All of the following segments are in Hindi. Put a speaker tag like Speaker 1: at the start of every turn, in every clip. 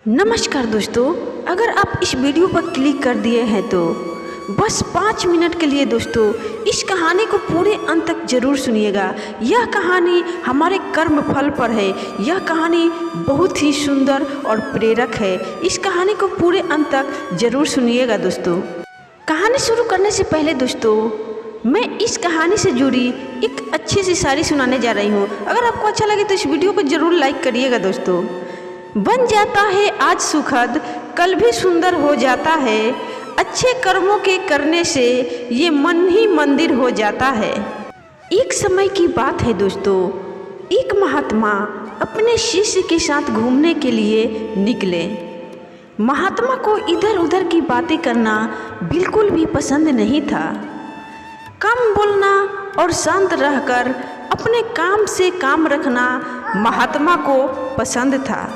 Speaker 1: नमस्कार दोस्तों, अगर आप इस वीडियो पर क्लिक कर दिए हैं तो बस 5 मिनट के लिए दोस्तों इस कहानी को पूरे अंत तक जरूर सुनिएगा। यह कहानी हमारे कर्म फल पर है। यह कहानी बहुत ही सुंदर और प्रेरक है। इस कहानी को पूरे अंत तक जरूर सुनिएगा दोस्तों। कहानी शुरू करने से पहले दोस्तों मैं इस कहानी से जुड़ी एक अच्छी सी शायरी सुनाने जा रही हूँ। अगर आपको अच्छा लगे तो इस वीडियो को जरूर लाइक करिएगा दोस्तों। बन जाता है आज सुखद, कल भी सुंदर हो जाता है। अच्छे कर्मों के करने से ये मन ही मंदिर हो जाता है। एक समय की बात है दोस्तों, एक महात्मा अपने शिष्य के साथ घूमने के लिए निकले। महात्मा को इधर उधर की बातें करना बिल्कुल भी पसंद नहीं था। कम बोलना और शांत रहकर अपने काम से काम रखना महात्मा को पसंद था।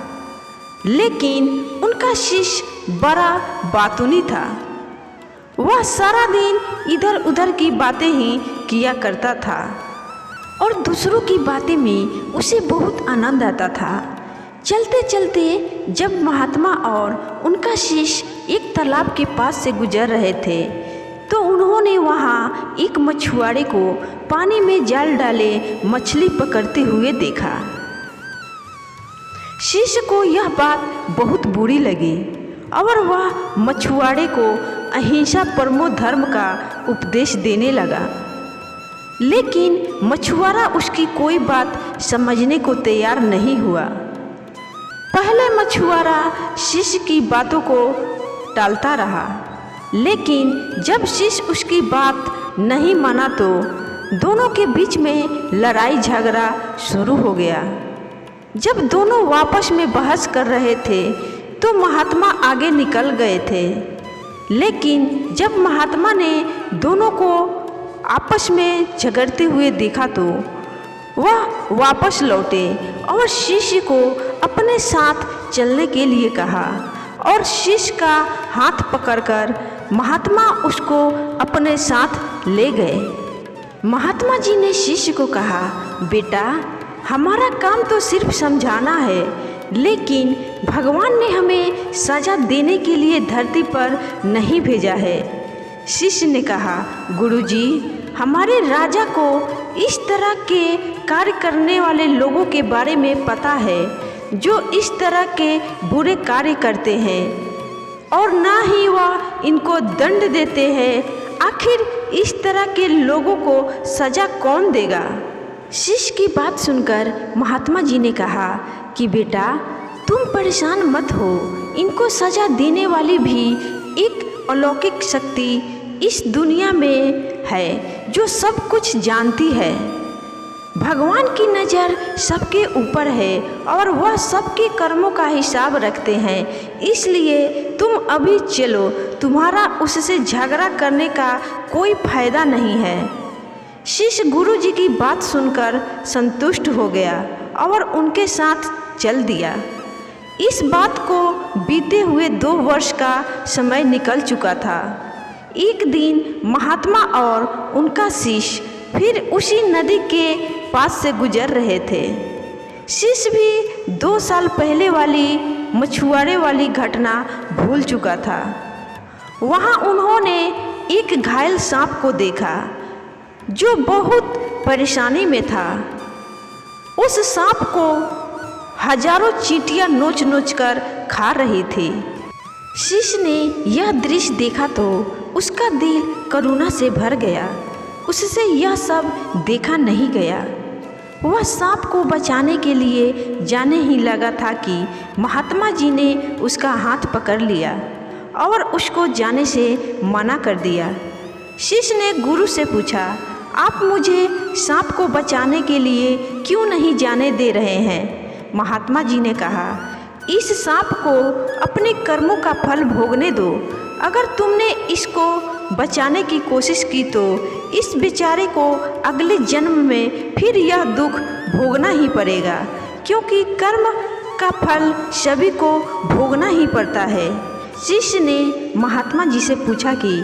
Speaker 1: लेकिन उनका शिष्य बड़ा बातूनी था। वह सारा दिन इधर उधर की बातें ही किया करता था और दूसरों की बातें में उसे बहुत आनंद आता था। चलते चलते जब महात्मा और उनका शिष्य एक तालाब के पास से गुजर रहे थे तो उन्होंने वहाँ एक मछुआरे को पानी में जाल डाले मछली पकड़ते हुए देखा। शिष्य को यह बात बहुत बुरी लगी और वह मछुआरे को अहिंसा परमो धर्म का उपदेश देने लगा। लेकिन मछुआरा उसकी कोई बात समझने को तैयार नहीं हुआ। पहले मछुआरा शिष्य की बातों को टालता रहा, लेकिन जब शिष्य उसकी बात नहीं माना तो दोनों के बीच में लड़ाई झगड़ा शुरू हो गया। जब दोनों आपस में बहस कर रहे थे तो महात्मा आगे निकल गए थे। लेकिन जब महात्मा ने दोनों को आपस में झगड़ते हुए देखा तो वह वापस लौटे और शिष्य को अपने साथ चलने के लिए कहा और शिष्य का हाथ पकड़कर महात्मा उसको अपने साथ ले गए। महात्मा जी ने शिष्य को कहा, बेटा हमारा काम तो सिर्फ समझाना है, लेकिन भगवान ने हमें सजा देने के लिए धरती पर नहीं भेजा है। शिष्य ने कहा, गुरुजी हमारे राजा को इस तरह के कार्य करने वाले लोगों के बारे में पता है जो इस तरह के बुरे कार्य करते हैं और ना ही वह इनको दंड देते हैं। आखिर इस तरह के लोगों को सजा कौन देगा? शिष्य की बात सुनकर महात्मा जी ने कहा कि बेटा तुम परेशान मत हो, इनको सजा देने वाली भी एक अलौकिक शक्ति इस दुनिया में है जो सब कुछ जानती है। भगवान की नज़र सबके ऊपर है और वह सबके कर्मों का हिसाब रखते हैं। इसलिए तुम अभी चलो, तुम्हारा उससे झगड़ा करने का कोई फायदा नहीं है। शिष्य गुरु जी की बात सुनकर संतुष्ट हो गया और उनके साथ चल दिया। इस बात को बीते हुए 2 वर्ष का समय निकल चुका था। एक दिन महात्मा और उनका शिष्य फिर उसी नदी के पास से गुजर रहे थे। शिष्य भी 2 साल पहले वाली मछुआरे वाली घटना भूल चुका था। वहाँ उन्होंने एक घायल सांप को देखा जो बहुत परेशानी में था। उस सांप को हजारों चींटियां नोच नोच कर खा रही थी। शिष्य ने यह दृश्य देखा तो उसका दिल करुणा से भर गया। उससे यह सब देखा नहीं गया। वह सांप को बचाने के लिए जाने ही लगा था कि महात्मा जी ने उसका हाथ पकड़ लिया और उसको जाने से मना कर दिया। शिष्य ने गुरु से पूछा, आप मुझे सांप को बचाने के लिए क्यों नहीं जाने दे रहे हैं? महात्मा जी ने कहा, इस सांप को अपने कर्मों का फल भोगने दो। अगर तुमने इसको बचाने की कोशिश की तो इस बेचारे को अगले जन्म में फिर यह दुख भोगना ही पड़ेगा, क्योंकि कर्म का फल सभी को भोगना ही पड़ता है। शिष्य ने महात्मा जी से पूछा कि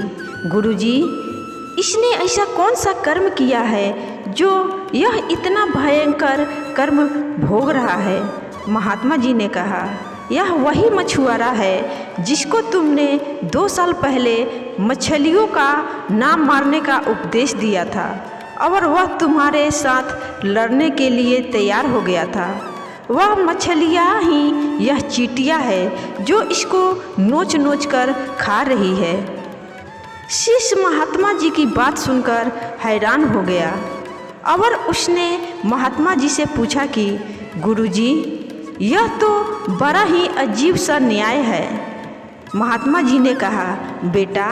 Speaker 1: गुरुजी इसने ऐसा कौन सा कर्म किया है जो यह इतना भयंकर कर्म भोग रहा है? महात्मा जी ने कहा, यह वही मछुआरा है जिसको तुमने 2 साल पहले मछलियों का नाम मारने का उपदेश दिया था और वह तुम्हारे साथ लड़ने के लिए तैयार हो गया था। वह मछलियाँ ही यह चींटियाँ है जो इसको नोच नोच कर खा रही है। शिष्य महात्मा जी की बात सुनकर हैरान हो गया और उसने महात्मा जी से पूछा कि गुरुजी, यह तो बड़ा ही अजीब सा न्याय है। महात्मा जी ने कहा, बेटा,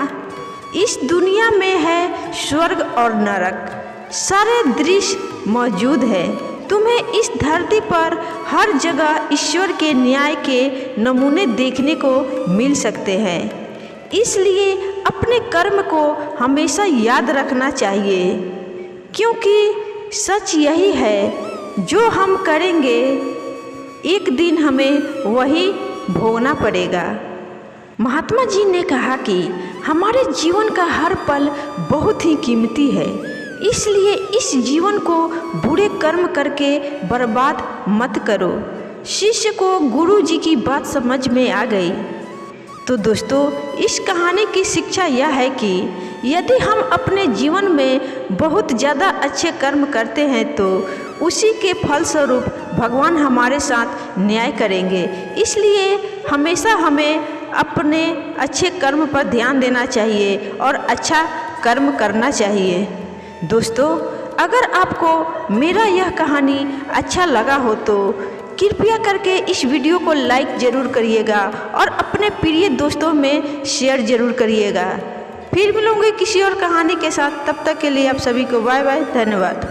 Speaker 1: इस दुनिया में है स्वर्ग और नरक, सारे दृश्य मौजूद है। तुम्हें इस धरती पर हर जगह ईश्वर के न्याय के नमूने देखने को मिल सकते हैं। इसलिए अपने कर्म को हमेशा याद रखना चाहिए, क्योंकि सच यही है, जो हम करेंगे एक दिन हमें वही भोगना पड़ेगा। महात्मा जी ने कहा कि हमारे जीवन का हर पल बहुत ही कीमती है, इसलिए इस जीवन को बुरे कर्म करके बर्बाद मत करो। शिष्य को गुरु जी की बात समझ में आ गई। तो दोस्तों, इस कहानी की शिक्षा यह है कि यदि हम अपने जीवन में बहुत ज़्यादा अच्छे कर्म करते हैं तो उसी के फलस्वरूप भगवान हमारे साथ न्याय करेंगे। इसलिए हमेशा हमें अपने अच्छे कर्म पर ध्यान देना चाहिए और अच्छा कर्म करना चाहिए। दोस्तों, अगर आपको मेरा यह कहानी अच्छा लगा हो तो कृपया करके इस वीडियो को लाइक ज़रूर करिएगा और अपने प्रिय दोस्तों में शेयर ज़रूर करिएगा। फिर मिलूंगी किसी और कहानी के साथ, तब तक के लिए आप सभी को बाय बाय, धन्यवाद।